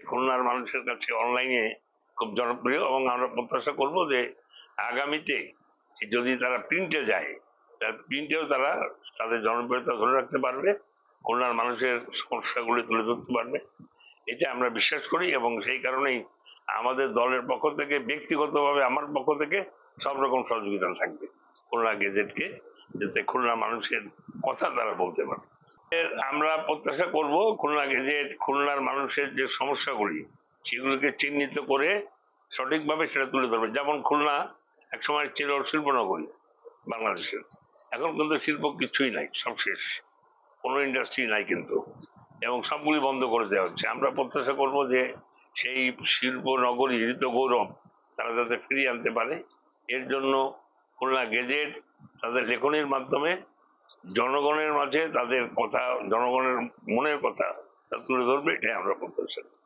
খুলনার মানুষের কাছে অনলাইনে খুব জনপ্রিয়, এবং আমরা প্রত্যাশা করব যে আগামীতে যদি তারা প্রিন্টে যায়, প্রিন্টেও তারা তাদের জনপ্রিয়তা ধরে রাখতে পারবে, খুলনার মানুষের সমস্যাগুলি তুলে ধরতে পারবে। এটা আমরা বিশ্বাস করি, এবং সেই কারণেই আমাদের দলের পক্ষ থেকে, ব্যক্তিগতভাবে আমার পক্ষ থেকে সব রকম সহযোগিতা থাকবে খুলনা গেজেটকে, যাতে খুলনা মানুষের কথা তারা বলতে পারে। আমরা প্রত্যাশা করব খুলনা গেজেট খুলনার মানুষের যে সমস্যাগুলি সেগুলিকে চিহ্নিত করে সঠিকভাবে সেটা তুলে ধরবে। যেমন খুলনা একসময় ছিল শিল্পনগরী বাংলাদেশের, এখন কিন্তু শিল্প কিছুই নাই, সব শেষ, কোনো ইন্ডাস্ট্রি নাই কিন্তু, এবং সবগুলি বন্ধ করে দেওয়া হচ্ছে। আমরা প্রত্যাশা করব যে সেই শিল্প নগরী হৃত গৌরব তারা যাতে ফিরিয়ে আনতে পারে। এর জন্য খুলনা গেজেট তাদের লেখনির মাধ্যমে জনগণের মাঝে তাদের কথা, জনগণের মনের কথা তা তুলে ধরবে, এটাই আমরা প্রত্যাশা করি।